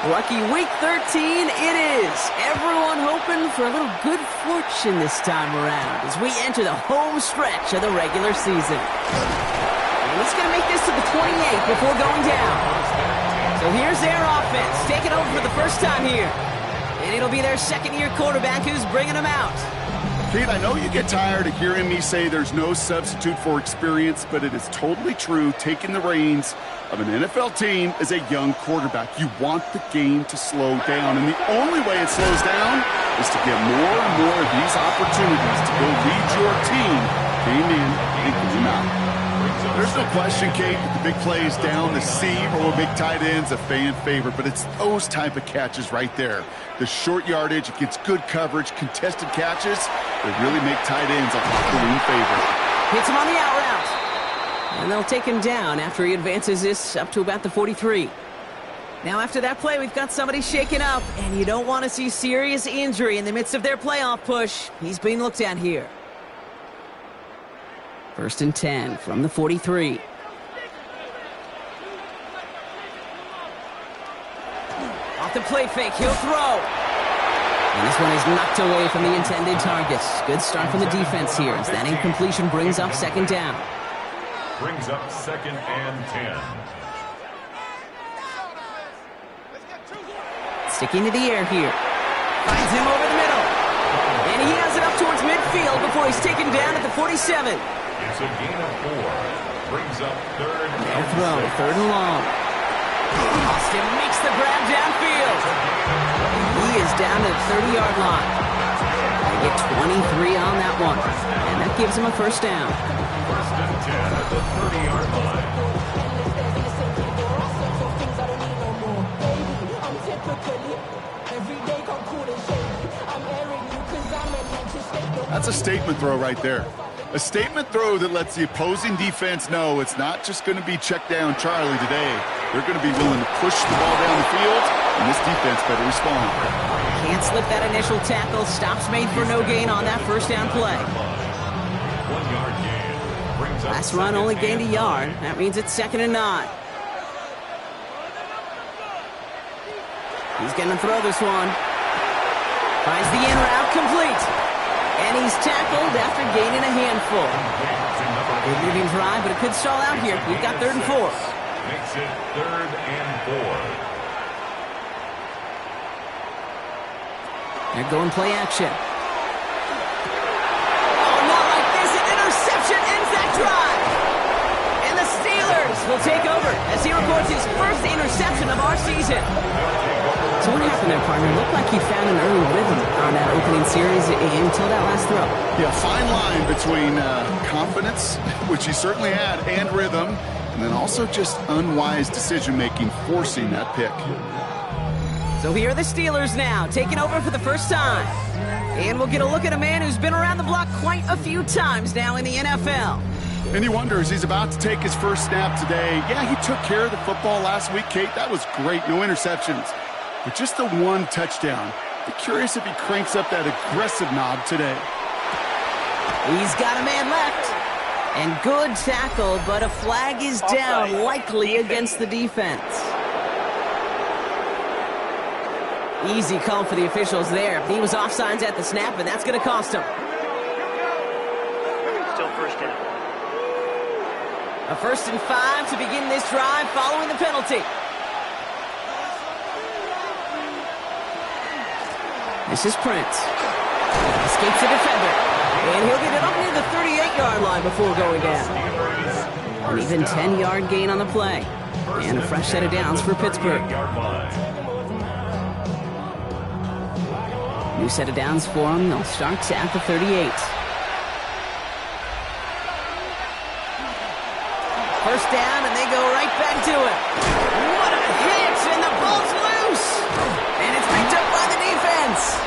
Lucky week 13 it is. Everyone hoping for a little good fortune this time around as we enter the home stretch of the regular season. And he's going to make this to the 28 before going down. So here's their offense, taking over for the first time here. And it'll be their second-year quarterback who's bringing them out. Pete, I know you get tired of hearing me say there's no substitute for experience, but it is totally true. Taking the reins of an NFL team as a young quarterback, you want the game to slow down, and the only way it slows down is to get more and more of these opportunities to go lead your team game in and game out. There's no question, Kate, that the big plays down the seam or big tight ends a fan favorite, but it's those type of catches right there. The short yardage, it gets good coverage, contested catches, they really make tight ends a locker room favorite. Hits him on the out route. And they'll take him down after he advances this up to about the 43. Now after that play, we've got somebody shaken up, and you don't want to see serious injury in the midst of their playoff push. He's being looked at here. 1st and 10 from the 43. Off the play fake, he'll throw. And this one is knocked away from the intended target. Good start from the defense here as that incompletion brings up 2nd down. Brings up 2nd and 10. Sticking to the air here. Finds him over the middle. And he has it up towards midfield before he's taken down at the 47. It's a gain of 4. Brings up 3rd No and throw, 6. 3rd and long. Austin makes the grab downfield. He is down to the 30-yard line. They get 23 on that one. And that gives him a 1st down. 1st and 10 at the 30-yard line. That's a statement throw right there. A statement throw that lets the opposing defense know it's not just going to be check down Charlie today. They're going to be willing to push the ball down the field, and this defense better respond. Can't slip that initial tackle. Stops made for no gain on that 1st down play. 1-yard gain. Brings up Last run only gained a 2nd and yard. 9. That means it's 2nd and 9. He's going to throw this one. Finds the in route complete. And he's tackled after gaining a handful. Good leading drive, but it could stall out here. We've got 3rd and 4. Makes it 3rd and 4. They're going play action. Oh, not like this. An interception ends that drive. And the Steelers will take over as he records his 1st interception of our season. So what happened there, partner? It looked like he found an early rhythm on that opening series until that last throw. Yeah, fine line between confidence, which he certainly had, and rhythm, and then also just unwise decision-making, forcing that pick. So here are the Steelers now, taking over for the first time. And we'll get a look at a man who's been around the block quite a few times now in the NFL. And he wonders, he's about to take his first snap today. Yeah, he took care of the football last week, Kate. That was great, no interceptions. But just the 1 touchdown. Be curious if he cranks up that aggressive knob today. He's got a man left. And good tackle, but a flag is down, likely against the defense. Easy call for the officials there. He was offsides at the snap, and that's going to cost him. Still 1st down. A 1st and 5 to begin this drive following the penalty. This is Prince. Escapes the defender. And he'll get it up near the 38-yard line before going down. An even 10-yard gain on the play. And a fresh set of downs for Pittsburgh. New set of downs for them. They'll start at the 38. 1st down, and they go right back to it. What a hit, and the ball's loose. And it's picked up by the defense.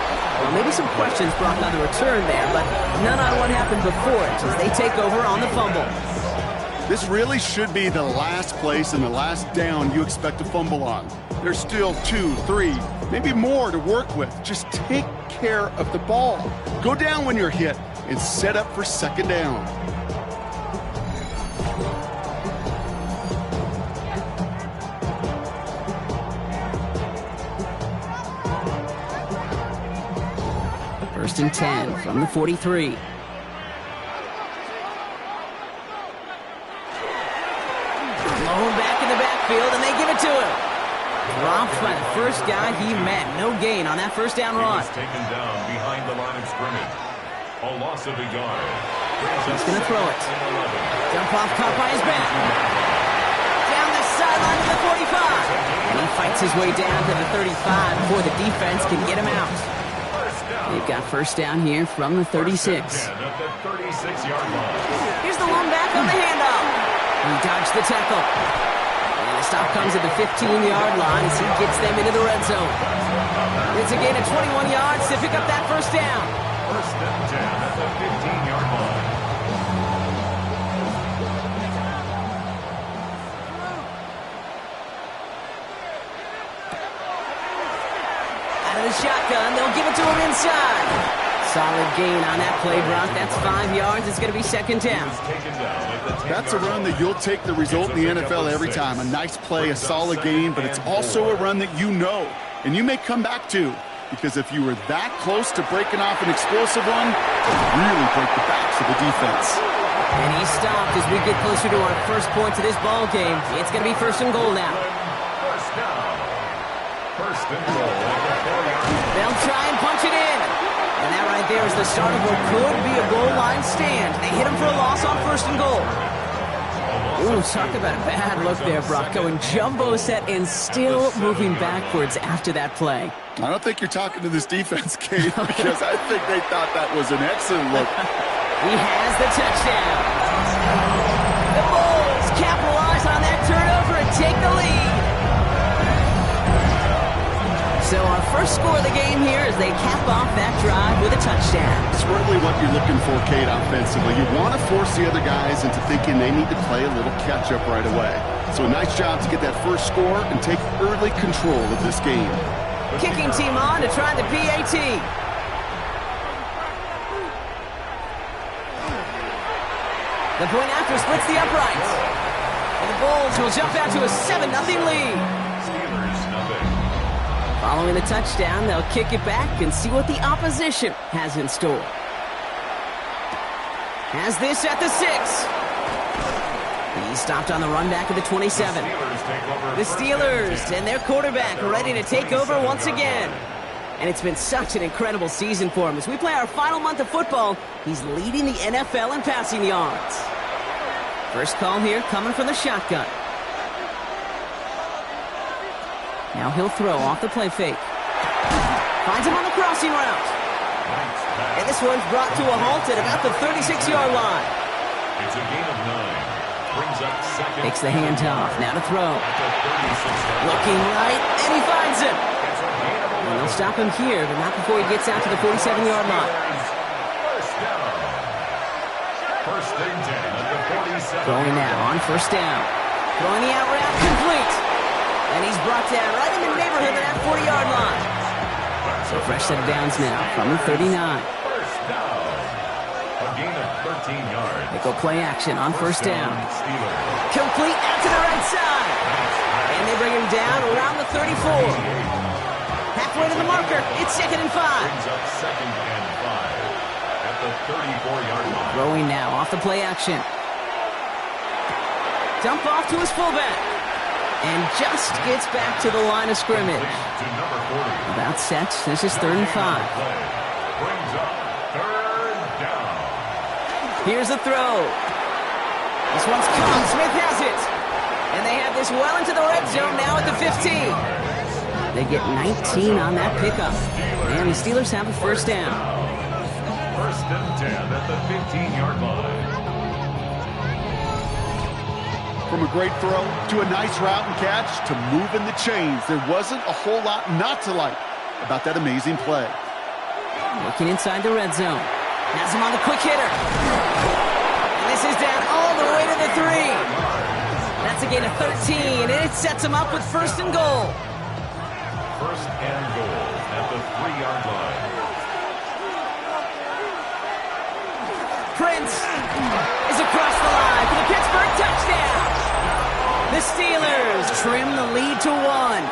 Well, maybe some questions brought by the return there, but none on what happened before it as they take over on the fumble. This really should be the last place and the last down you expect to fumble on. There's still 2, 3, maybe more to work with. Just take care of the ball. Go down when you're hit and set up for 2nd down. First and 10 from the 43. Blown back in the backfield, and they give it to him. Dropped by the first guy he met. No gain on that first down run. He's taken down behind the line of scrimmage. A loss of a yard. He's going to throw it. Dump off, caught by his back. Down the sideline to the 45. And he fights his way down to the 35 before the defense can get him out. They've got first down here from the 36. Here's the one back on the handoff. He dodged the tackle. And the stop comes at the 15-yard line as he gets them into the red zone. It's a gain of 21 yards to pick up that first down. First and 10 at the 15-yard line. Out of the shotgun, they'll give it to him inside. Solid gain on that play, Brock. That's 5 yards. It's going to be second down. That's a run that you'll take the result in the NFL every time. A nice play, a solid gain, but it's also a run that you know and you may come back to. Because if you were that close to breaking off an explosive one, it would really break the backs of the defense. And he stopped as we get closer to our first point to this ball game. It's going to be first and goal now. First down. First and goal. They'll try and punch it in. And that right there is the start of what could be a goal line stand. They hit him for a loss on first and goal. Ooh, talk about a bad look there, Brock. Going jumbo set and still moving backwards after that play. I don't think you're talking to this defense, Kate, because I think they thought that was an excellent look. He has the touchdown. The Bulls capitalize on that turnover and take the lead. So our first score of the game here is they cap off that drive with a touchdown. It's really what you're looking for, Kate, offensively. You want to force the other guys into thinking they need to play a little catch-up right away. So a nice job to get that first score and take early control of this game. Kicking team on to try the PAT. The point after splits the uprights. And the Bulls will jump out to a 7-0 lead. Steelers, nothing. Following the touchdown, they'll kick it back and see what the opposition has in store. Has this at the 6. He stopped on the run back at the 27. The Steelers and their quarterback ready to take over once again. And it's been such an incredible season for him. As we play our final month of football, he's leading the NFL in passing yards. First call here coming from the shotgun. Now he'll throw off the play fake. Finds him on the crossing route. And this one's brought to a halt at about the 36-yard line. It's a gain of 9. Brings up second. Takes the handoff. Now to throw. Looking right, and he finds him. And they'll stop him here, but not before he gets out to the 47-yard line. First down. First and 10 at the 47. Throwing now on first down. Throwing the out route complete. And he's brought down right in the neighborhood of that 40-yard line. So fresh set of downs now from the 39. First down. A gain of 13 yards. They go play action on first down. Steelers. Complete out to the right side. And they bring him down around the 34. Halfway to the marker. It's second and 5. Brings up second and 5 at the 34-yard line. Throwing now off the play action. Dump off to his fullback. And just gets back to the line of scrimmage. To number 40. About set. This is third and 5. Brings up third down. Here's the throw. This one's caught. Smith has it. And they have this well into the red zone now at the 15. They get 19 on that pickup. And the Steelers have a first down. First and 10 at the 15-yard line. From a great throw to a nice route and catch to moving the chains, there wasn't a whole lot not to like about that amazing play. Looking inside the red zone. Has him on the quick hitter. And this is down all the way to the 3. That's a gain of 13, and it sets him up with first and goal. First and goal at the 3-yard line. Prince is across the line for the Pittsburgh touchdown. The Steelers trim the lead to 1.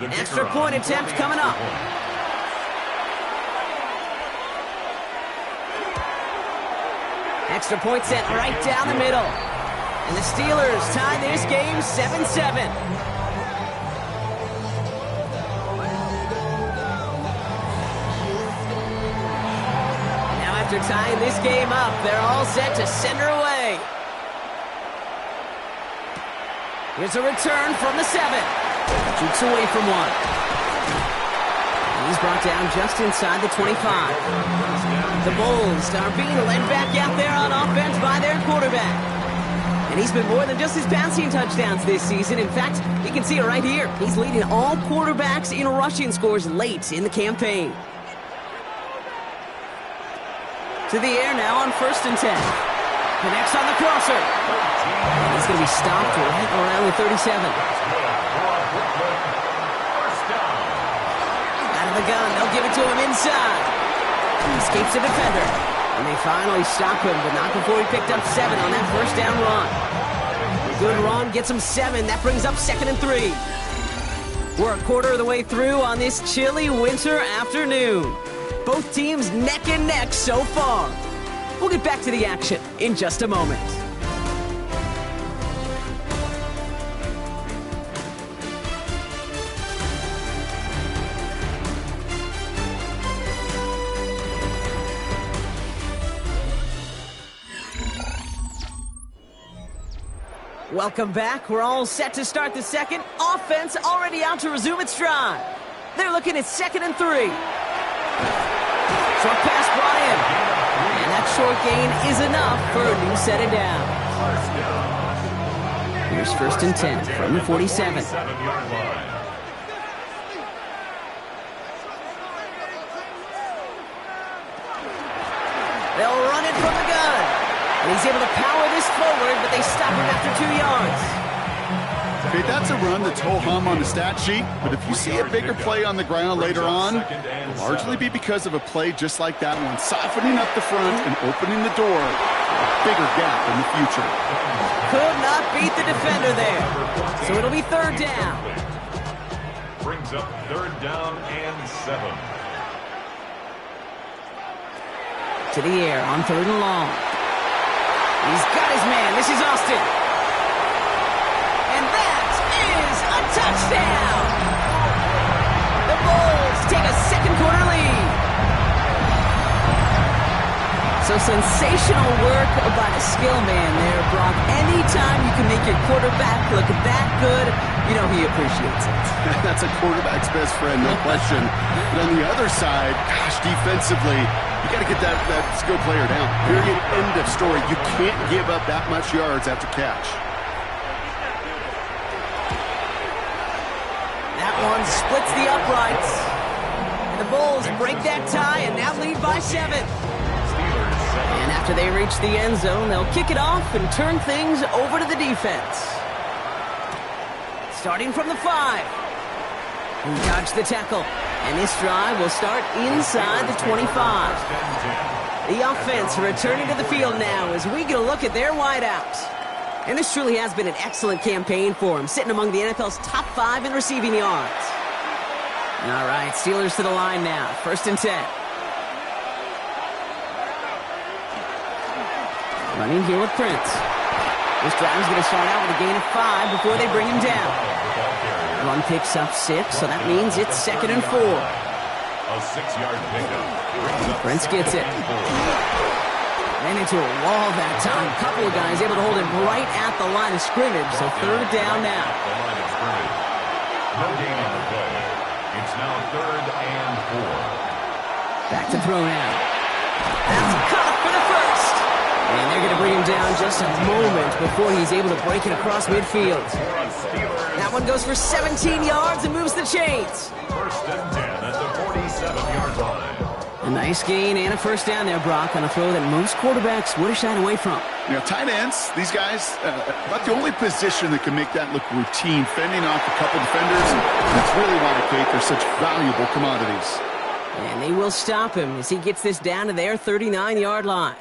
Extra point attempt coming up. Extra point set right down the middle. And the Steelers tie this game 7-7. Now after tying this game up, they're all set to send her away. Here's a return from the 7. Shoots away from one. And he's brought down just inside the 25. The Bulls are being led back out there on offense by their quarterback. And he's been more than just his passing touchdowns this season. In fact, you can see it right here. He's leading all quarterbacks in rushing scores late in the campaign. To the air now on 1st and 10. Connects on the crosser. And he's going to be stopped right around the 37. Out of the gun, they'll give it to him inside. He escapes the defender. And they finally stop him, but not before he picked up 7 on that 1st down run. A good run gets him 7. That brings up 2nd and 3. We're a quarter of the way through on this chilly winter afternoon. Both teams neck and neck so far. We'll get back to the action in just a moment. Welcome back. We're all set to start the second. Offense already out to resume its drive. They're looking at 2nd and 3. Short pass brought in. And that short gain is enough for a new set of downs. Here's 1st and 10 from the 47. They'll run it from the gun. And he's able to power this forward, but they stop him after 2 yards. Okay, that's a run that's ho-hum on the stat sheet, but if you see a bigger play on the ground later on, it'll largely be because of a play just like that one, softening up the front and opening the door for a bigger gap in the future. Could not beat the defender there. So it'll be 3rd down. Brings up 3rd down and 7. To the air on 3rd and long. He's got his man. This is Austin. And that is a touchdown. The Bulls take a second quarter lead. So sensational work by the skill man there, Brock. Anytime you can make your quarterback look that good, you know he appreciates it. That's a quarterback's best friend, no question. But on the other side, gosh, defensively, you got to get that skill player down. Period. End of story. You can't give up that much yards after catch. That one splits the uprights. And the Bulls break that tie and now lead by 7. And after they reach the end zone, they'll kick it off and turn things over to the defense. Starting from the 5. He dodged the tackle. And this drive will start inside the 25. The offense returning to the field now as we get a look at their wideouts. And this truly has been an excellent campaign for him, sitting among the NFL's top 5 in receiving yards. All right, Steelers to the line now. 1st and 10. Running here with Prince. This drive is going to start out with a gain of 5 before they bring him down. Run picks up 6, so that means it's 2nd and 4. A 6-yard pickup. Prince gets it. Ran into a wall that time. A couple of guys able to hold him right at the line of scrimmage, so 3rd down now. No gain on the play. It's now 3rd and 4. Back to throw now. That's caught for the 1st. And they're going to bring him down just a moment before he's able to break it across midfield. That one goes for 17 yards and moves the chains. 1st and 10 at the 47-yard line. A nice gain and a 1st down there, Brock, on a throw that most quarterbacks would have shied away from. You know, tight ends, these guys, about the only position that can make that look routine, fending off a couple defenders. That's really why, Kate, they're such valuable commodities. And they will stop him as he gets this down to their 39-yard line.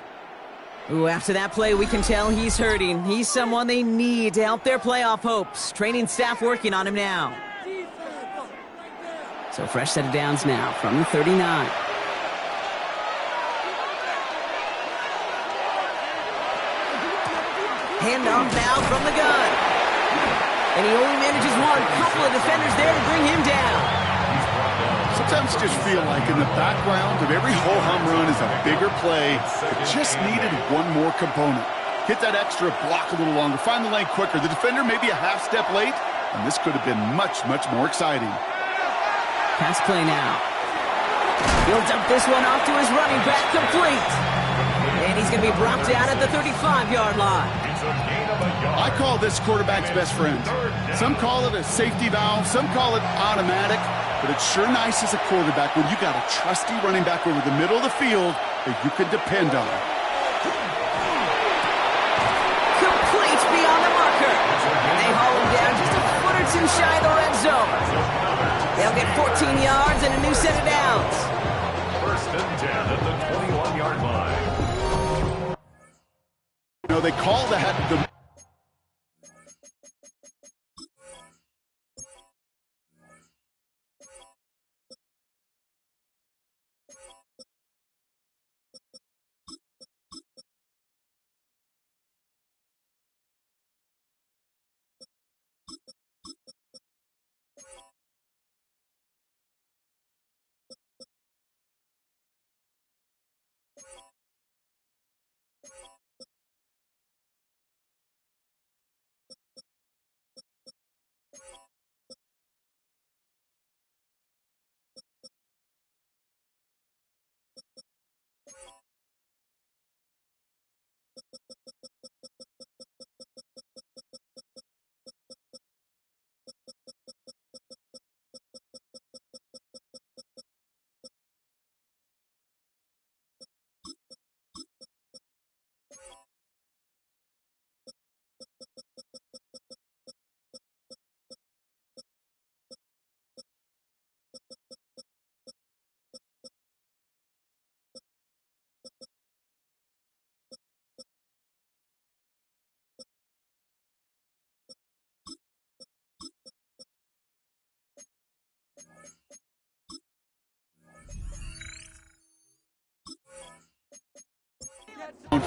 Ooh, after that play, we can tell he's hurting. He's someone they need to help their playoff hopes. Training staff working on him now. So fresh set of downs now from the 39. Handoff now from the gun. And he only manages one. Couple of defenders there to bring him down. Sometimes just feel like in the background of every ho-hum run is a bigger play that just needed one more component. Hit that extra block a little longer. Find the lane quicker. The defender may be a half step late, and this could have been much, much more exciting. Pass play now. He'll dump this one off to his running back, complete. And he's going to be brought down at the 35-yard line. I call this quarterback's best friend. Some call it a safety valve, some call it automatic, but it's sure nice as a quarterback when you got a trusty running back over the middle of the field that you can depend on. Complete beyond the marker. And they haul him down just a foot or two shy of the red zone. They'll get 14 yards and a new set of downs. First and 10 at the 21-yard line. You know, they call that the...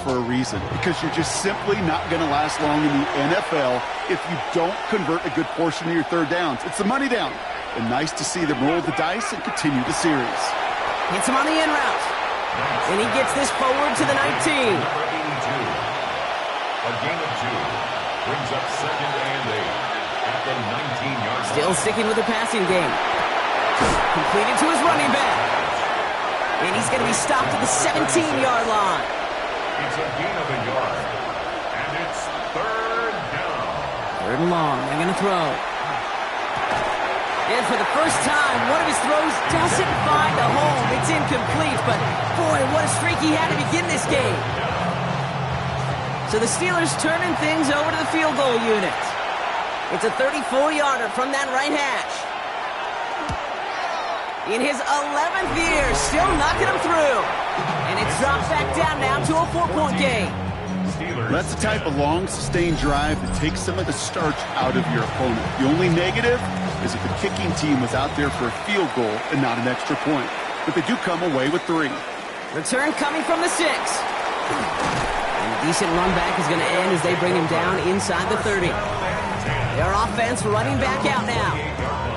for a reason, because you're just simply not going to last long in the NFL if you don't convert a good portion of your third downs. It's the money down, and nice to see them roll the dice and continue the series. Hits him on the in route, and he gets this forward to the 19. Number 82. A gain of 2 brings up second and 8 at the 19-yard line. Still sticking with the passing game. Completed to his running back. And he's going to be stopped at the 17-yard line. It's a gain of a yard, and it's third down. Third and long. They're going to throw. And for the first time, one of his throws doesn't find a home. It's incomplete, but boy, what a streak he had to begin this game. So the Steelers turning things over to the field goal unit. It's a 34-yarder from that right hash. In his 11th year, still knocking him through. And it's dropped back down now to a 4-point game. That's the type of long, sustained drive that takes some of the starch out of your opponent. The only negative is if the kicking team was out there for a field goal and not an extra point. But they do come away with 3. Return coming from the 6. And a decent run back is going to end as they bring him down inside the 30. Their offense running back out now.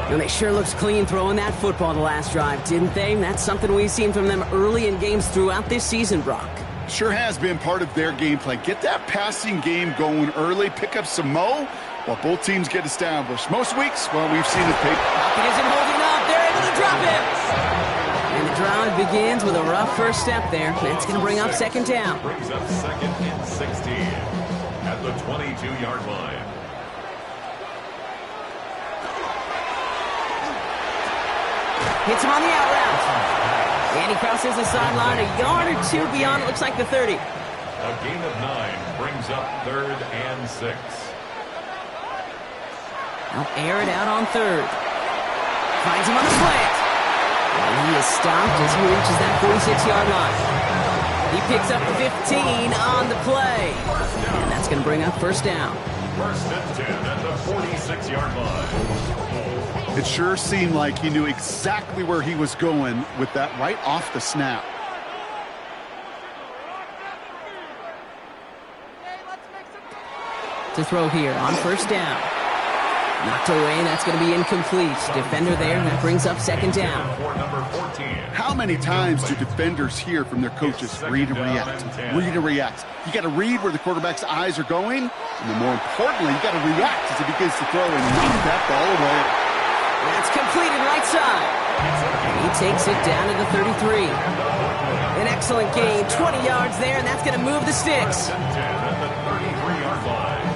And they sure looks clean throwing that football the last drive, didn't they? That's something we've seen from them early in games throughout this season, Brock. Sure has been part of their game plan. Get that passing game going early, pick up some mo while both teams get established. Most weeks, well, we've seen it take. Pocket isn't holding up. They're able to drop it. And the drive begins with a rough first step there. That's going to bring up second down. Brings up second and 16 at the 22-yard line. Hits him on the out route. And he crosses the sideline a yard or 2 beyond, it looks like the 30. A gain of 9 brings up third and 6. Now air it out on third. Finds him on the slant. And he is stopped as he reaches that 46-yard line. He picks up 15 on the play. And that's going to bring up first down. First and 10 at the 46-yard line. It sure seemed like he knew exactly where he was going with that right off the snap. To throw here on first down. Knocked away, that's going to be incomplete. Defender there, that brings up second down. For number 14. How many times do defenders hear from their coaches, read and react, read and react? You got to read where the quarterback's eyes are going, and then more importantly, you got to react as he begins to throw and knock that ball away. That's completed right side. He takes it down to the 33. An excellent gain, 20 yards there, and that's going to move the sticks. First and 10 at the 33-yard line.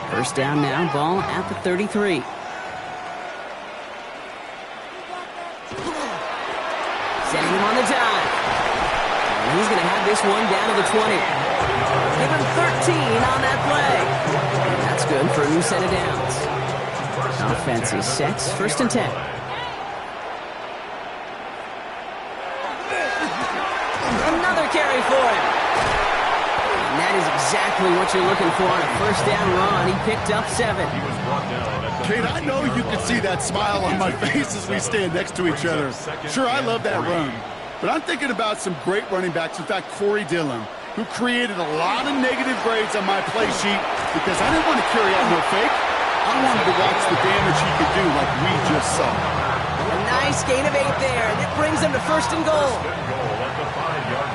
First down now, ball at the 33. Setting him on the dive. And he's going to have this one down to the 20. Give him 13 on that play. And that's good for a new set of downs. Offense is set, first and 10. Another carry for him. And that is exactly what you're looking for on a first down run. He picked up 7. He was brought down at the Kate, I know you can see that smile on my face as we stand next to each other. Sure, I love that run. But I'm thinking about some great running backs. In fact, Corey Dillon, who created a lot of negative grades on my play sheet because I didn't want to carry out no fake. I wanted to watch the damage he could do like we just saw. A nice gain of 8 there, and it brings them to first and goal. first and goal at the 5-yard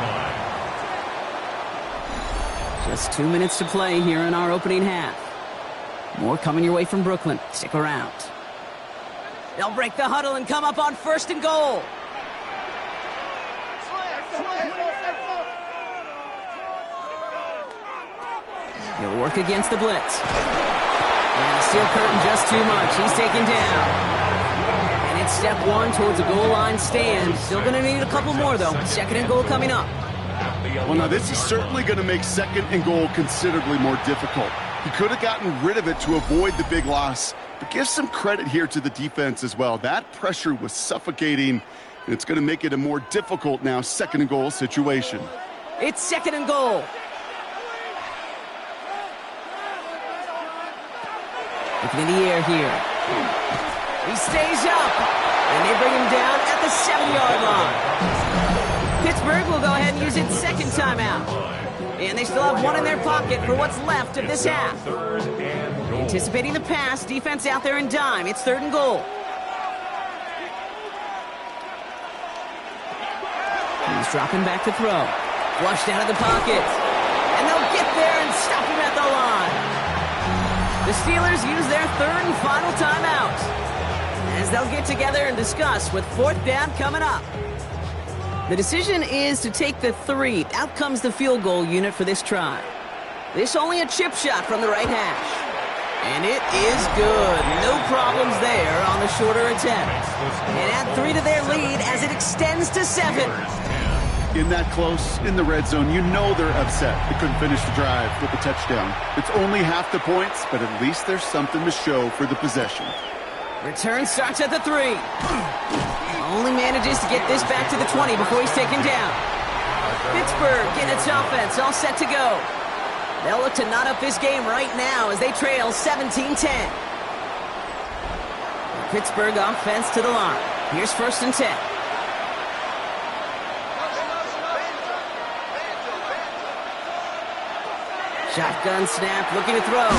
line. Just 2 minutes to play here in our opening half. More coming your way from Brooklyn. Stick around. They'll break the huddle and come up on first and goal. He'll work against the blitz. And the steel curtain just too much. He's taken down. And it's step 1 towards a goal line stand. Still going to need a couple more, though. Second and goal coming up. Well, now this is certainly going to make second and goal considerably more difficult. He could have gotten rid of it to avoid the big loss, but give some credit here to the defense as well. That pressure was suffocating, and it's going to make it a more difficult now second and goal situation. It's second and goal. Looking in the air here. He stays up, and they bring him down at the 7-yard line. Pittsburgh will go ahead and use its second timeout. And they still have one in their pocket for what's left of this half. Third and goal. Anticipating the pass, defense out there in dime. It's third and goal. He's dropping back to throw. Flushed out of the pocket. And they'll get there and stop him at the line. The Steelers use their third and final timeout as they'll get together and discuss with fourth down coming up. The decision is to take the 3. Out comes the field goal unit for this try. This only a chip shot from the right hash. And it is good. No problems there on the shorter attempt. And add 3 to their lead as it extends to 7. In that close, in the red zone, you know they're upset. They couldn't finish the drive with a touchdown. It's only half the points, but at least there's something to show for the possession. Return starts at the 3. Only manages to get this back to the 20 before he's taken down. Pittsburgh in its offense, all set to go. They'll look to knot up this game right now as they trail 17-10. Pittsburgh offense to the line. Here's first and 10. Shotgun snap, looking to throw.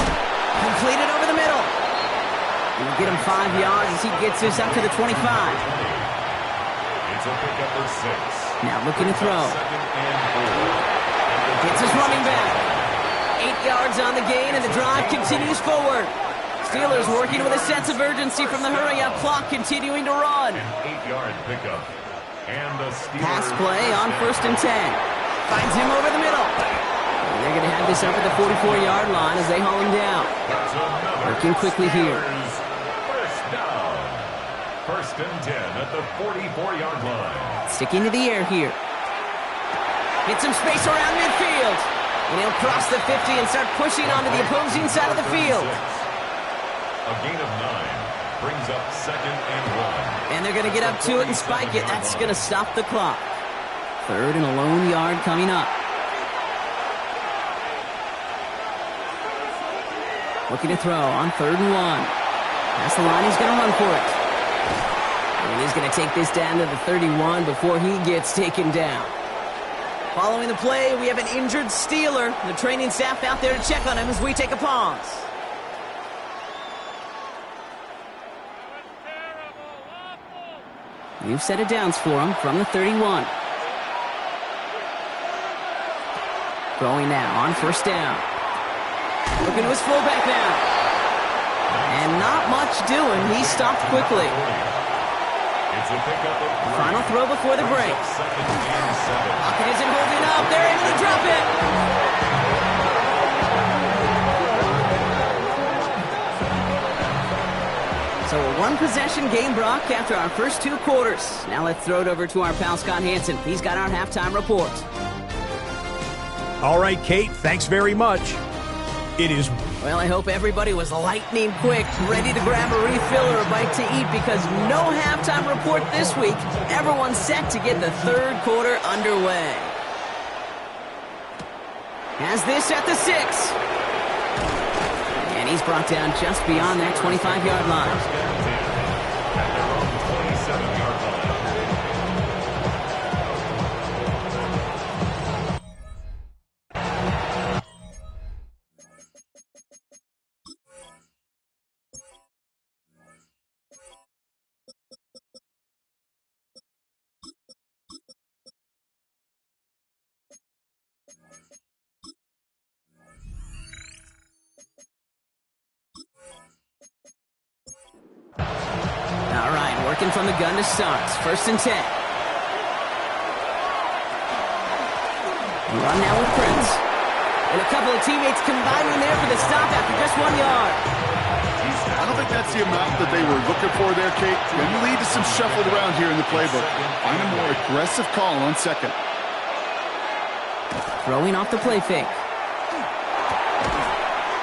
Completed over the middle. And we'll get him 5 yards as he gets this up to the 25. It's a pickup for 6. Now looking to throw. Second and 4. Gets his running back. 8 yards on the gain, and the drive continues forward. Steelers working with a sense of urgency from the hurry-up clock, continuing to run. An 8-yard pickup. And the Steelers Pass play on first and 10. Finds him over the middle. And they're going to have this up at the 44-yard line as they haul him down. Working quickly here. First down. First and 10 at the 44-yard line. Sticking to the air here. Get some space around midfield. And he'll cross the 50 and start pushing onto the opposing side of the field. A gain of 9 brings up second and 1. And they're going to get up to it and spike it. That's going to stop the clock. Third and a lone yard coming up. Looking to throw on 3rd and 1. Past the line, he's going to run for it. And he's going to take this down to the 31 before he gets taken down. Following the play, we have an injured Steeler. The training staff out there to check on him as we take a pause. New set of downs for him from the 31. Throwing now on 1st down. Looking to his fullback now. And not much doing. He stopped quickly. Final throw before the break. Pocket isn't holding up. They're able to drop it. So a 1-possession game, Brock, after our first 2 quarters. Now let's throw it over to our pal Scott Hanson. He's got our halftime report. All right, Kate, thanks very much. It is... Well, I hope everybody was lightning quick, ready to grab a refill or a bite to eat, because no halftime report this week. Everyone's set to get the 3rd quarter underway. Has this at the 6. And he's brought down just beyond that 25-yard line. All right, working from the gun to start. 1st and 10. Run now with Prince. And a couple of teammates combining there for the stop after just 1 yard. I don't think that's the amount that they were looking for there, Kate. Going to lead to some shuffled around here in the playbook. Find a more aggressive call on 2nd. Throwing off the play fake.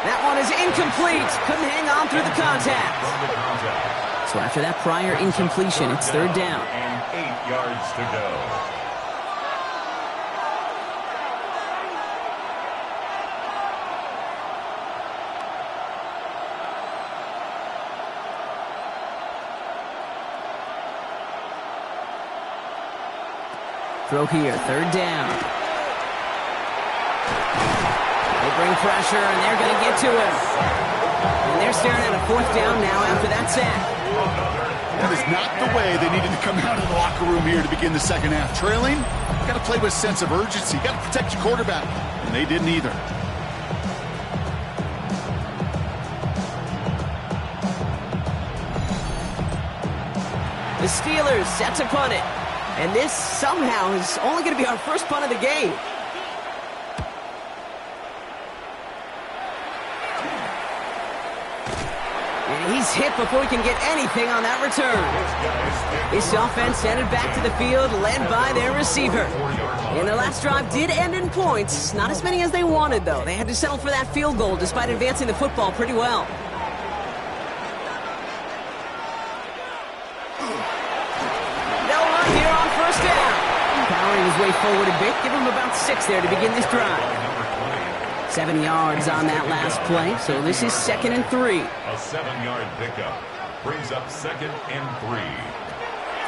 That one is incomplete. Couldn't hang on through the contact. So after that prior incompletion, it's 3rd down. And 8 yards to go. Throw here, 3rd down. They bring pressure, and they're going to get to him. And they're staring at a 4th down now after that sack. That is not the way they needed to come out of the locker room here to begin the 2nd half. Trailing, got to play with a sense of urgency. Got to protect your quarterback. And they didn't either. The Steelers set to punt it. And this somehow is only going to be our first punt of the game. And he's hit before he can get anything on that return. This offense headed back to the field, led by their receiver. And their last drive did end in points. Not as many as they wanted, though. They had to settle for that field goal despite advancing the football pretty well. Powering his way forward a bit. Give him about 6 there to begin this drive. 7 yards on that last play, so this is 2nd and 3. A 7-yard pickup brings up 2nd and 3.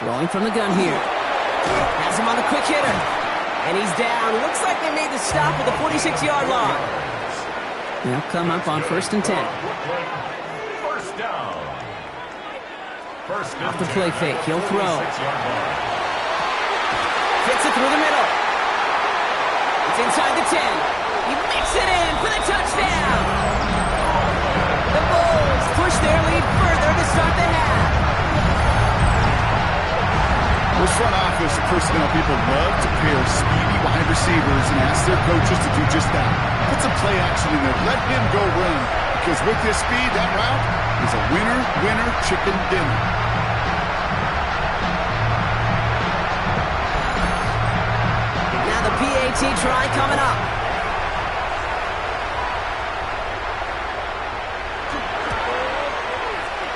Throwing from the gun here. Has him on the quick hitter. And he's down. Looks like they made the stop at the 46-yard line. They'll come up on 1st and 10. First down. Off the play fake, he'll throw. Fits it through the middle. It's inside the 10. He makes it in for the touchdown. The Bulls push their lead further to start the half. Those front office personnel people love to pair speedy wide receivers and ask their coaches to do just that. Put some play action in there. Let him go run. Because with his speed, that route is a winner, chicken dinner. Now the PAT try coming up.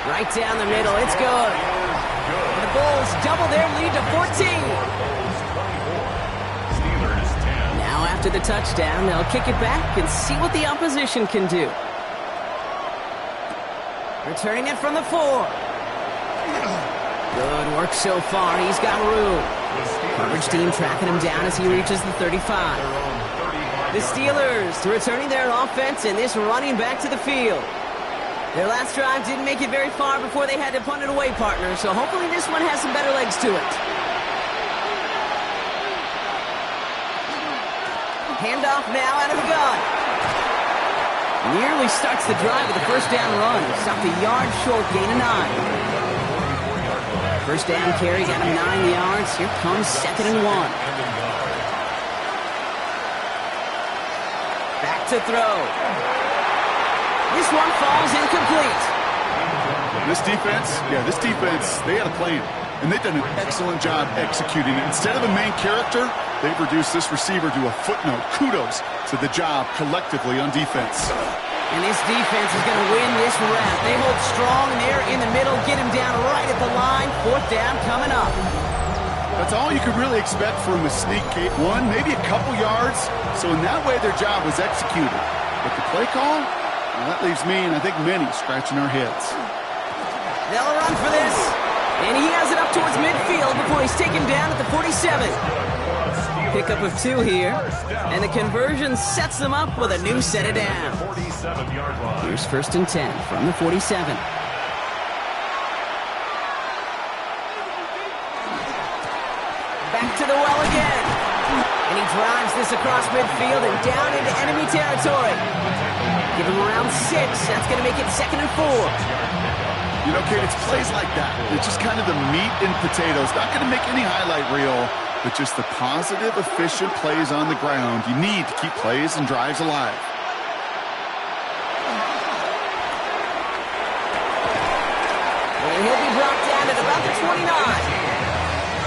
Right down the middle. It's good. And the Bulls double their lead to 14. Now after the touchdown, they'll kick it back and see what the opposition can do. Returning it from the 4. Good work so far. He's got room. Coverage team tracking him down as he reaches the 35. The Steelers returning their offense and this running back to the field. Their last drive didn't make it very far before they had to punt it away, partner, so hopefully this one has some better legs to it. Handoff now out of the gun. Nearly starts the drive with a first down run. Stopped a yard short, gain of 9. First down carry, got him 9 yards. Here comes 2nd and 1. Back to throw. This one falls incomplete. This defense, they had a plan. And they've done an excellent job executing it. Instead of a main character, they've reduced this receiver to a footnote. Kudos to the job collectively on defense. And this defense is going to win this round. They hold strong, and they're in the middle. Get him down right at the line. 4th down coming up. That's all you could really expect from a sneak, Kate. 1, maybe a couple yards. So in that way, their job was executed. But the play call, well, that leaves me, and I think many, scratching our heads. They'll run for this. And he has it up towards midfield before he's taken down at the 47. Pickup of 2 here. And the conversion sets them up with a new set of downs. Here's 1st and 10 from the 47. Back to the well again. And he drives this across midfield and down into enemy territory. Give him around 6. That's going to make it 2nd and 4. You know, Kate, it's plays like that. It's just kind of the meat and potatoes. Not going to make any highlight reel, but just the positive, efficient plays on the ground. You need to keep plays and drives alive. And he'll be brought down at about the 29.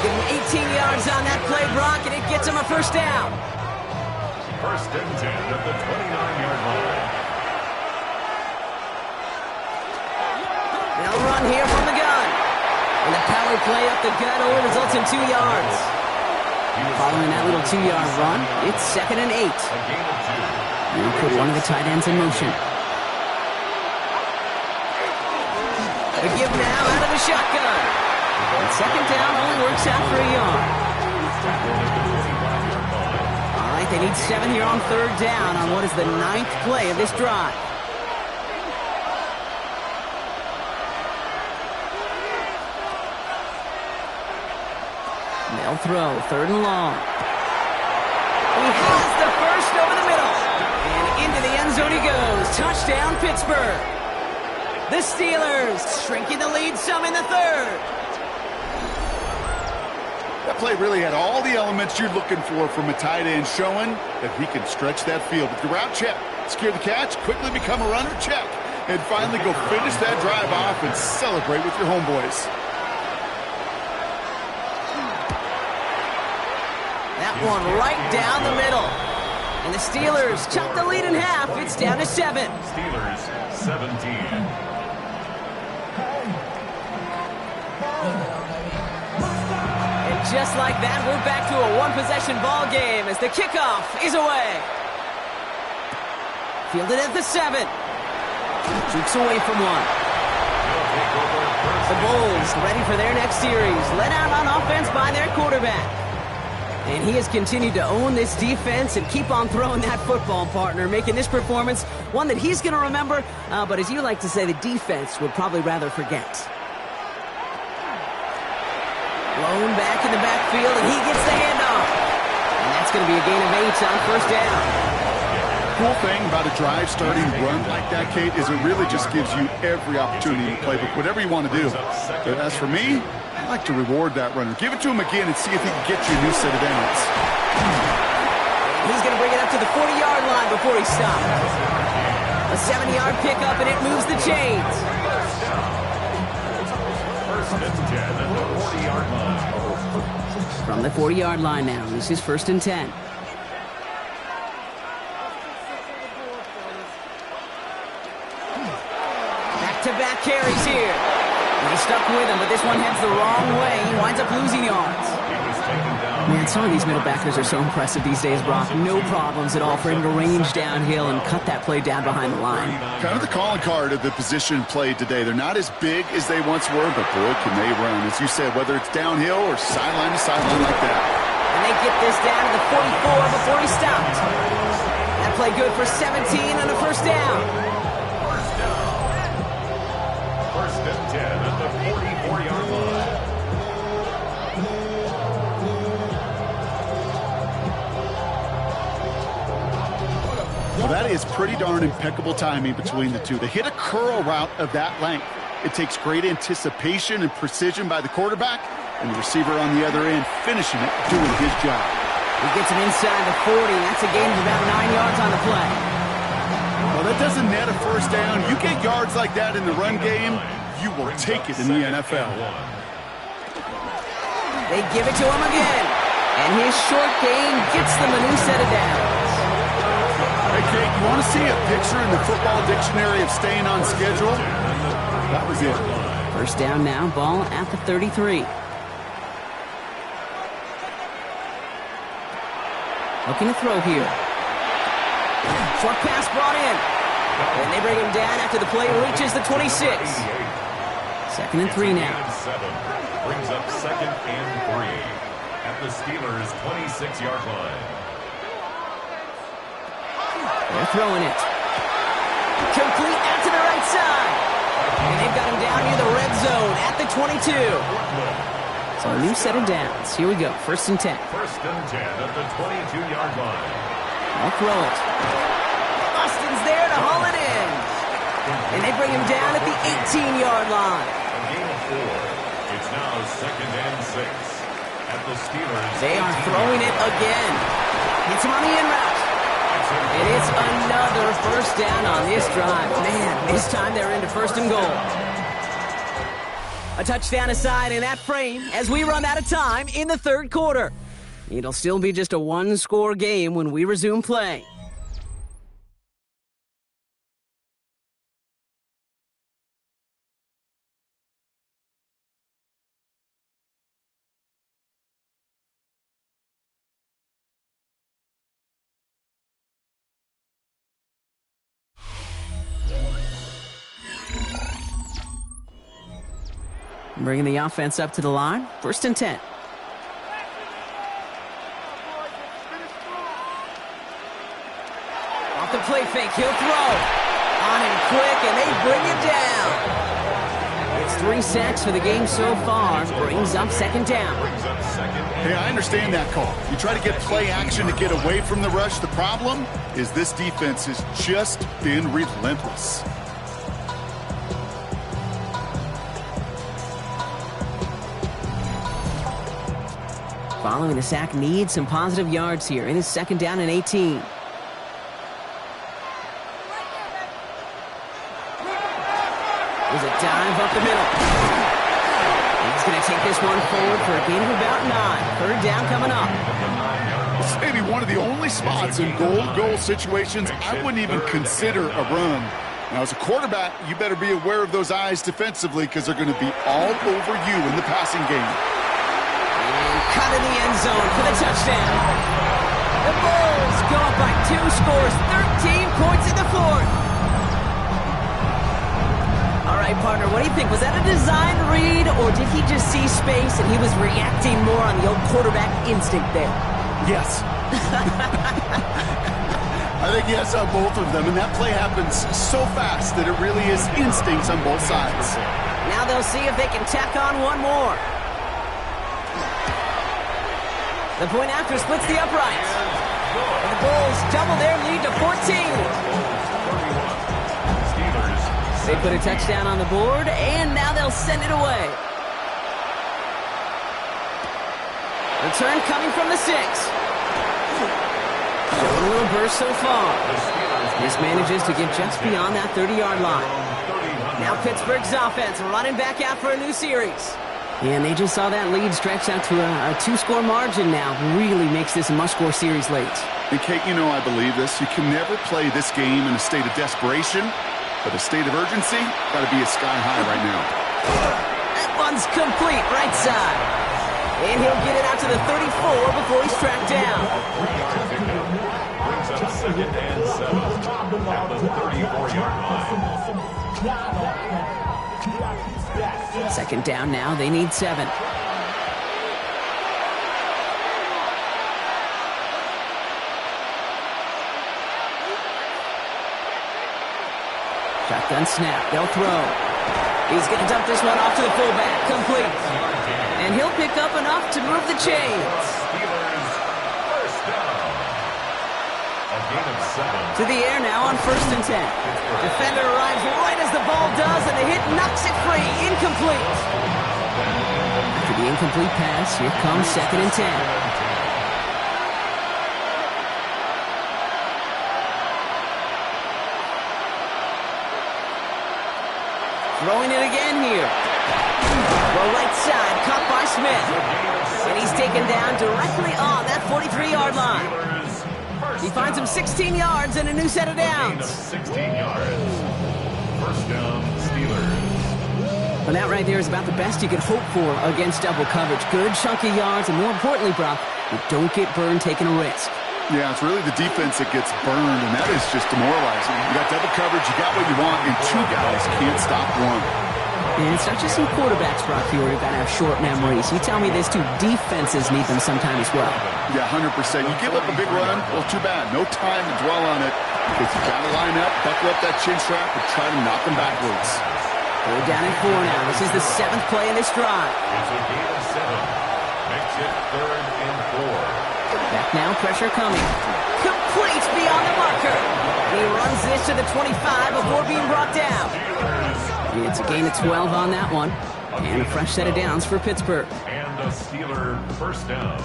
Give him 18 yards on that play, Brock, and it gets him a first down. 1st and 10 at the 29-yard line. They'll run here from the gun. And the power play up the gut only results in 2 yards. Following that little 2-yard run, it's 2nd and 8. They'll put one of the tight ends in motion. The give now out of the shotgun. And 2nd down only works out for a yard. All right, they need 7 here on 3rd down on what is the 9th play of this drive. They'll throw 3rd and long. He has the first over the middle. And into the end zone he goes. Touchdown, Pittsburgh. The Steelers shrinking the lead some in the 3rd. That play really had all the elements you're looking for from a tight end, showing that he can stretch that field. With the route, check. Secure the catch, quickly become a runner, check. And finally go finish that drive off and celebrate with your homeboys. That one right down the middle. And the Steelers chop the lead in half. It's down to 7. Steelers 17. And just like that, we're back to a one-possession ball game as the kickoff is away. Fielded at the 7. Jukes away from one. The Bulls ready for their next series. Led out on offense by their quarterback. And he has continued to own this defense and keep on throwing that football, partner, making this performance one that he's going to remember, but as you like to say, the defense would probably rather forget. Blown back in the backfield, and he gets the handoff. And that's going to be a gain of 8 on 1st down. Cool thing about a drive-starting run like that, Kate, is it really just gives you every opportunity in the playbook, whatever you want to do. But as for me, I like to reward that runner. Give it to him again and see if he can get you a new set of downs. He's going to bring it up to the 40-yard line before he stops. A 7-yard pickup, and it moves the chains. 1st and 10 at the 40-yard line. From the 40-yard line now, this is 1st and 10. Back-to-back carries here. He stuck with him, but this one heads the wrong way. He winds up losing yards. He was taken down Man, some of these middle backers are so impressive these days, Brock. No problems at all for him to range downhill and cut that play down behind the line. Kind of the calling card of the position played today. They're not as big as they once were, but boy, can they run. As you said, whether it's downhill or sideline to sideline like that. And they get this down to the 44 before he stopped. That play good for 17 on a first down. First and 10 at the 44-yard line. Well, that is pretty darn impeccable timing between the two. To hit a curl route of that length, it takes great anticipation and precision by the quarterback, and the receiver on the other end finishing it, doing his job. He gets him inside the 40. That's a gain of about 9 yards on the play. Well, that doesn't net a first down. You get yards like that in the run game, you will take it in the NFL. They give it to him again. And his short gain gets them a new set of downs. Hey, Kate, you want to see a picture in the football dictionary of staying on schedule? That was it. First down now, ball at the 33. Looking to throw here. Short pass brought in. And they bring him down after the play reaches the 26. Second and 3 now. Brings up second and 3 at the Steelers' 26-yard line. They're throwing it. Complete out to the right side. And they've got him down near the red zone at the 22. So a new set of downs. Here we go. First and 10. First and 10 at the 22-yard line. I'll throw it. Austin's there to haul it in. And they bring him down at the 18-yard line. A gain of 4. It's now second and 6 at the Steelers. They are throwing it again. Hits him on the in route. And it's another first down on this drive. Man, this time they're into first and goal. A touchdown aside in that frame as we run out of time in the third quarter. It'll still be just a one-score game when we resume play. Bringing the offense up to the line. First and 10. Off the play fake, he'll throw. On him quick, and they bring it down. It's 3 sacks for the game so far. Brings up second down. Hey, I understand that call. You try to get play action to get away from the rush. The problem is this defense has just been relentless. Following the sack, needs some positive yards here. It is second down and 18. There's a dive up the middle. He's going to take this one forward for a gain of about 9. Third down coming up. This may be one of the only spots in goal situations I wouldn't even consider a run. Now, as a quarterback, you better be aware of those eyes defensively because they're going to be all over you in the passing game. Cut in the end zone for the touchdown. The Bulls go up by 2 scores, 13 points in the fourth. All right, partner, what do you think? Was that a design read, or did he just see space and he was reacting more on the old quarterback instinct there? Yes. I think yes on both of them, and that play happens so fast that it really is instincts on both sides. Now they'll see if they can tack on one more. The point after splits the uprights. And the Bulls double their lead to 14. They put a touchdown on the board, and now they'll send it away. Return coming from the 6. Showing a little burst so far. This manages to get just beyond that 30-yard line. Now Pittsburgh's offense running back out for a new series. Yeah, and they just saw that lead stretch out to a 2-score margin now. Really makes this a must-score series late. And Kate, you know I believe this. You can never play this game in a state of desperation, but a state of urgency got to be a sky high right now. That one's complete, right side. And he'll get it out to the 34 before he's tracked down. Three-yard pickup. Brings up 2nd and 7 at the 34-yard line. 2nd down now. They need 7. Shotgun snap. They'll throw. He's going to dump this one off to the fullback. Complete. And he'll pick up enough to move the chains. Steelers first down. A gain of 7. To the air now on 1st and 10. Defender arrives right as the ball does, and the hit knocks it free. Incomplete. After the incomplete pass, here comes 2nd and 10. Throwing it again here. The right side, caught by Smith. And he's taken down directly on that 43-yard line. He finds him 16 yards and a new set of downs. 16 yards. First down, Steelers. Well, that right there is about the best you could hope for against double coverage. Good chunky yards, and more importantly, Brock, you don't get burned taking a risk. Yeah, it's really the defense that gets burned, and that is just demoralizing. You got double coverage, you got what you want, and 2 guys can't stop one. And it's not just some quarterbacks, Brock, here who've got to have short memories. You tell me these 2 defenses need them sometime as well. Yeah, 100%. You give up a big run, well, too bad. No time to dwell on it, because you got to line up, buckle up that chin strap, and try to knock them backwards. They're down at 4 now. This is the 7th play in this drive. It's a gain of 7. Makes it 3rd and 4. Back now, pressure coming. Complete beyond the marker. He runs this to the 25 before being brought down. It's a gain of 12 on that one. And a fresh set of downs for Pittsburgh. And a Steeler first down.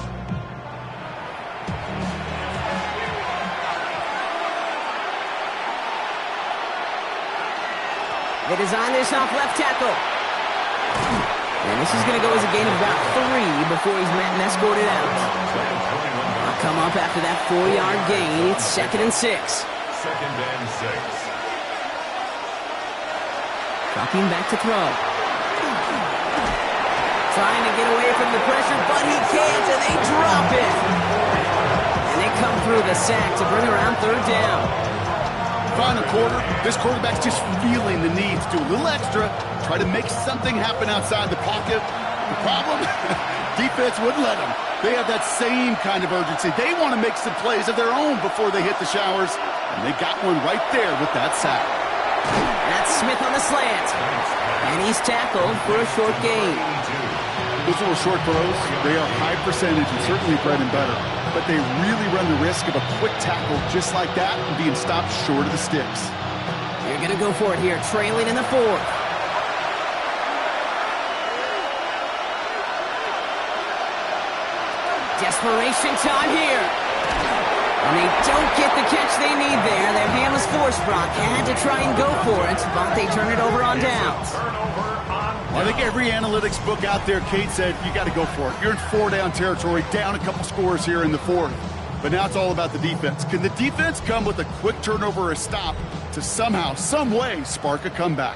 They design this off left tackle. And this is going to go as a gain of about 3 before he's met and escorted out. Come up after that 4-yard gain. It's 2nd and 6. 2nd and 6. Dropping back to throw. Trying to get away from the pressure, but he can't, and they drop it. And they come through the sack to bring around 3rd down. Final quarter, this quarterback's just feeling the need to do a little extra, try to make something happen outside the pocket. The problem? Defense wouldn't let them. They have that same kind of urgency. They want to make some plays of their own before they hit the showers, and they got one right there with that sack. That's Smith on the slant, and he's tackled for a short gain. Those little short throws, they are high percentage and certainly bread and butter, but they really run the risk of a quick tackle just like that and being stopped short of the sticks. You're going to go for it here, trailing in the 4th. Desperation time here. And they don't get the catch they need there. Their hand was forced, Brock. Had to try and go for it, but they turn it over on downs. I think every analytics book out there, Kate, said you got to go for it. You're in 4-down territory, down a couple scores here in the 4th. But now it's all about the defense. Can the defense come with a quick turnover or a stop to somehow, some way, spark a comeback?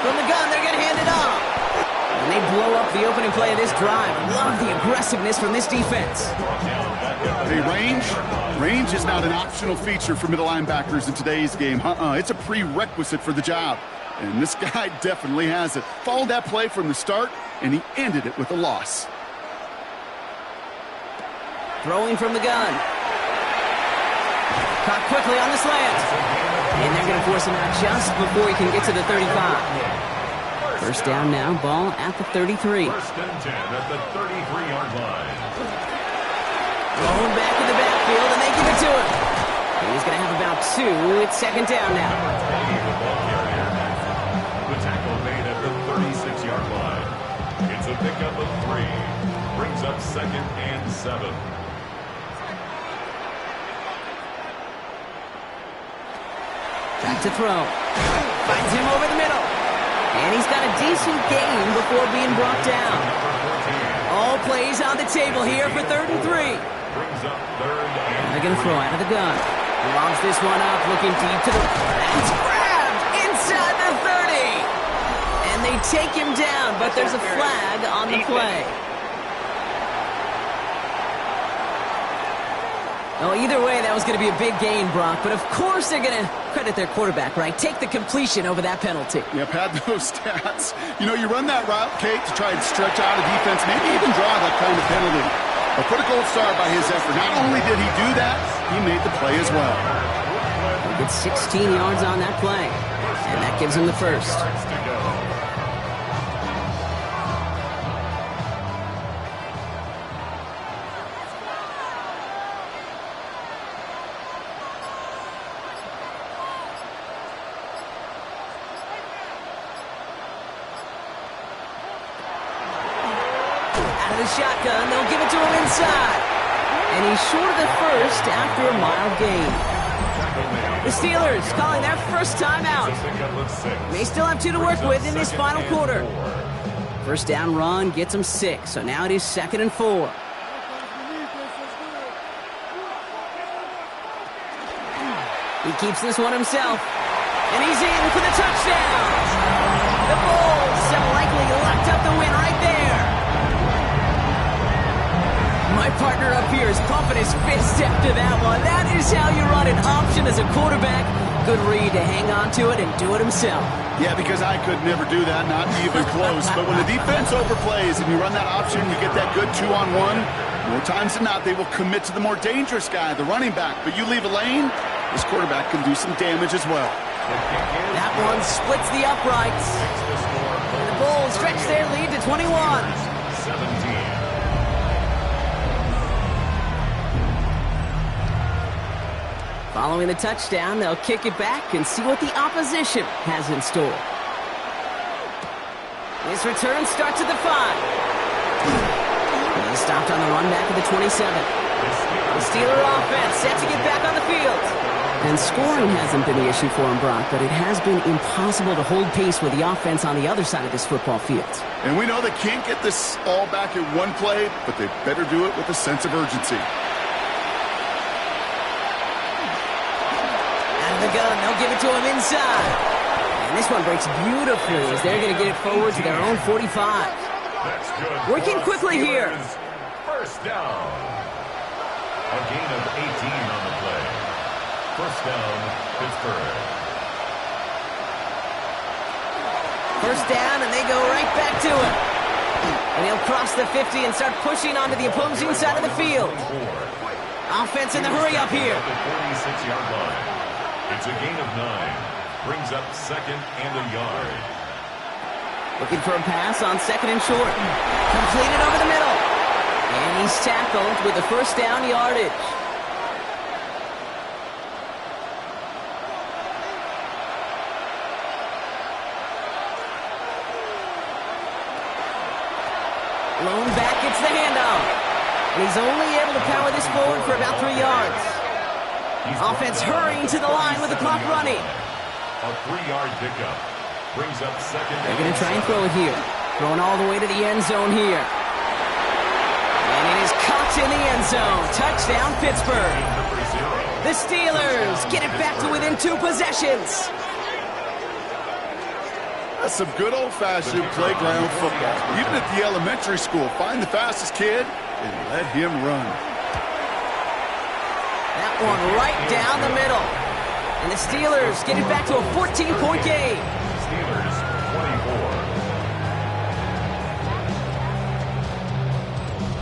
From the gun, they're going to hand it off. And they blow up the opening play of this drive. Love the aggressiveness from this defense. Hey, range is not an optional feature for middle linebackers in today's game. It's a prerequisite for the job. And this guy definitely has it. Followed that play from the start, and he ended it with a loss. Throwing from the gun. Caught quickly on the slant. And they're going to force him out just before he can get to the 35. First down now, ball at the 33. 1st and 10 at the 33-yard line. Going back in the backfield, and they give it to him. He's going to have about 2. It's 2nd down now. The ball carrier. The tackle made at the 36-yard line. It's a pickup of 3. Brings up 2nd and 7. Back to throw. Finds him over the middle. And he's got a decent gain before being brought down. All plays on the table here for 3rd and 3. Brings up 3rd and They're going to throw out of the gun. Lobs this one up, looking deep to the... And it's grabbed inside the 30. They take him down, but there's a flag on the play. Oh, either way, that was going to be a big gain, Brock. But of course they're going to credit their quarterback, right? Take the completion over that penalty. Yep, had those stats. You know, you run that route, Kate, to try and stretch out a defense, maybe even draw that kind of penalty. A critical gold star by his effort. Not only did he do that, he made the play as well. He gets 16 yards on that play, and that gives him the first. The shotgun, they'll give it to him inside. And he's short of the first after a mild gain. The Steelers calling their first timeout. They still have 2 to work with in this final quarter. First down run gets them 6, so now it is 2nd and 4. He keeps this one himself. And he's in for the touchdown. The Bulls have likely locked up the win right there. My partner up here is pumping his fist after that one. That is how you run an option as a quarterback. Good read to hang on to it and do it himself. Yeah, because I could never do that, not even close. But when the defense overplays and you run that option, you get that good 2-on-1, more times than not, they will commit to the more dangerous guy, the running back. But you leave a lane, this quarterback can do some damage as well. That one splits the uprights. And the Bulls stretch their lead to 21. 17. Following the touchdown, they'll kick it back and see what the opposition has in store. This return starts at the 5. He stopped on the run back at the 27. The Steeler offense set to get back on the field. And scoring hasn't been the issue for him, Brock, but it has been impossible to hold pace with the offense on the other side of this football field. And we know they can't get this all back in one play, but they better do it with a sense of urgency. The gun, they'll give it to him inside. And this one breaks beautifully as they're going to get it forward to their own 45. That's good. Working quickly here. First down. A gain of 18 on the play. First down, Pittsburgh. First down, and they go right back to it. And he'll cross the 50 and start pushing onto the opposing side of the field. Offense in the hurry up here. At the 46-yard line. It's a gain of 9. Brings up 2nd and a yard. Looking for a pass on 2nd and short. Completed over the middle. And he's tackled with the first down yardage. Lone back gets the handoff. And he's only able to power this forward for about 3 yards. Offense hurrying to the line with the clock running. A 3-yard pickup. Brings up 2nd. They're going to try and throw it here. Throwing all the way to the end zone here. And it is caught in the end zone. Touchdown, Pittsburgh. The Steelers get it back to within 2 possessions. That's some good old-fashioned playground football. Even at the elementary school, find the fastest kid and let him run. That one right down the middle. And the Steelers get it back to a 14-point game. Steelers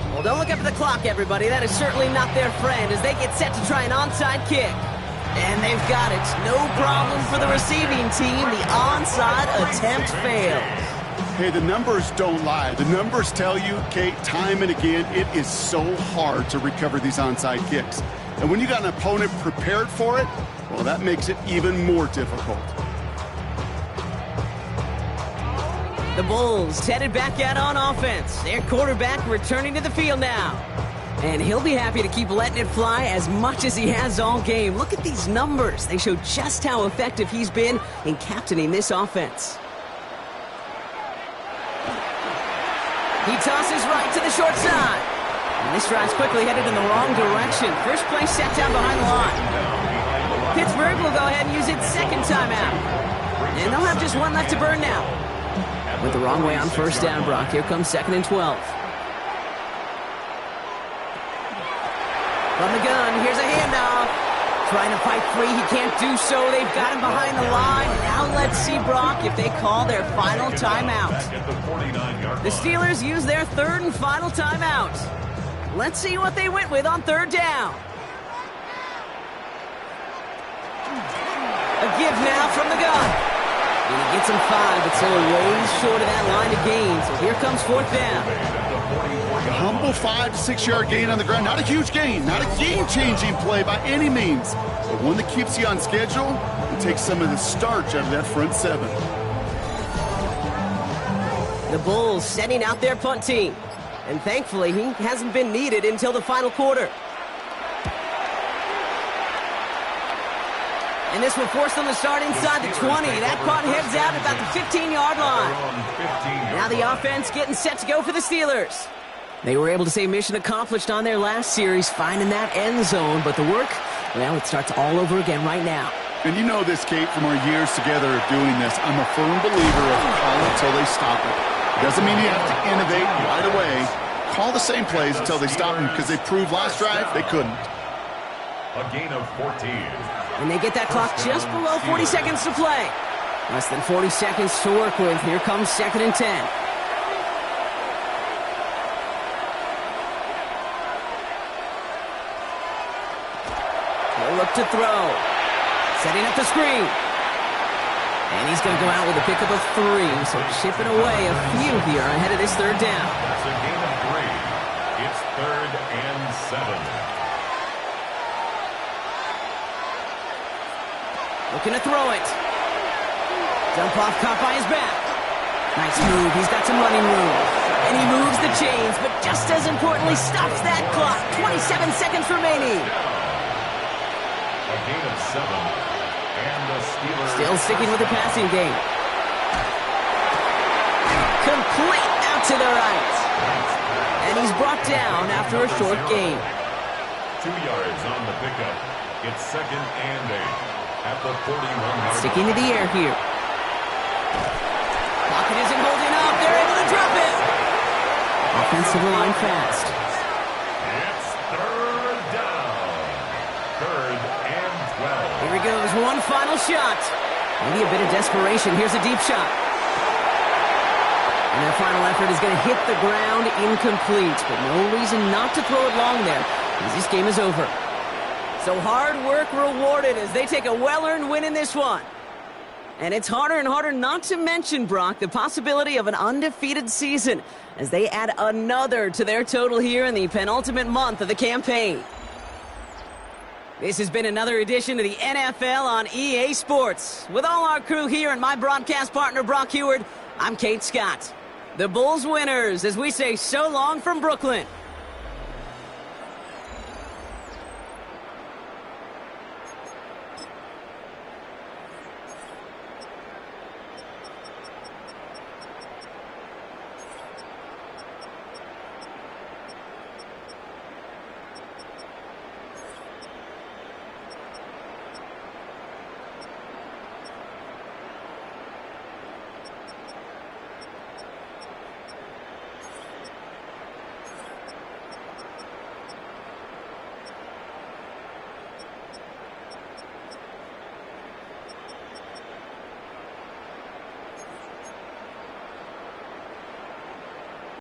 24. Well, don't look up at the clock, everybody. That is certainly not their friend as they get set to try an onside kick. And they've got it. No problem for the receiving team. The onside attempt fails. Hey, the numbers don't lie. The numbers tell you, Kate, time and again, it is so hard to recover these onside kicks. And when you got an opponent prepared for it, well, that makes it even more difficult. The Bulls headed back out on offense. Their quarterback returning to the field now. And he'll be happy to keep letting it fly as much as he has all game. Look at these numbers. They show just how effective he's been in captaining this offense. He tosses right to the short side. And this drive's quickly headed in the wrong direction. First play set down behind the line. Pittsburgh will go ahead and use its 2nd timeout. And they'll have just 1 left to burn now. At Went the wrong way on first down, Brock. Here comes 2nd and 12. From the gun, here's a handoff. Trying to fight free, he can't do so. They've got him behind the line. Now let's see, Brock, if they call their final timeout. The Steelers use their 3rd and final timeout. Let's see what they went with on 3rd down. A give now from the gun. And he gets him 5, but still way short of that line of gain. So here comes 4th down. A humble 5 to 6 yard gain on the ground. Not a huge gain, not a game-changing play by any means, but one that keeps you on schedule and takes some of the starch out of that front 7. The Bulls sending out their punt team. And thankfully, he hasn't been needed until the final quarter. And this will force them to start inside the 20. That punt heads out about the 15-yard line. Now the offense getting set to go for the Steelers. They were able to say mission accomplished on their last series, finding that end zone. But the work, well, it starts all over again right now. And you know this, Kate, from our years together of doing this. I'm a firm believer of call it until they stop it. Doesn't mean you have to innovate right away. Call the same plays until they stop them, because they proved last drive they couldn't. A gain of 14. And they get that clock just below 40 seconds to play. Less than 40 seconds to work with. Here comes 2nd and 10. He'll look to throw. Setting up the screen. And he's going to go out with a pickup of 3. So chipping away a few here ahead of this 3rd down. That's a gain of 3. It's 3rd and 7. Looking to throw it. Dump off, caught by his back. Nice move. He's got some running room. And he moves the chains, but just as importantly, stops that clock. 27 seconds remaining. A gain of 7. And the Steelers Still sticking with the passing game. Complete out to the right. And he's brought down after a short gain. 2 yards on the pickup. It's 2nd and 8. At the 41-yard Sticking to the air here. Pocket isn't holding up. They're able to drop it. Offensive line fast. It's 3rd down. 3rd and 12. Here he goes. One final shot. Maybe a bit of desperation. Here's a deep shot. And their final effort is going to hit the ground incomplete. But no reason not to throw it long there, because this game is over. So hard work rewarded as they take a well-earned win in this one. And it's harder and harder not to mention, Brock, the possibility of an undefeated season as they add another to their total here in the penultimate month of the campaign. This has been another edition of the NFL on EA Sports. With all our crew here and my broadcast partner, Brock Heward, I'm Kate Scott. The Bulls winners as we say so long from Brooklyn.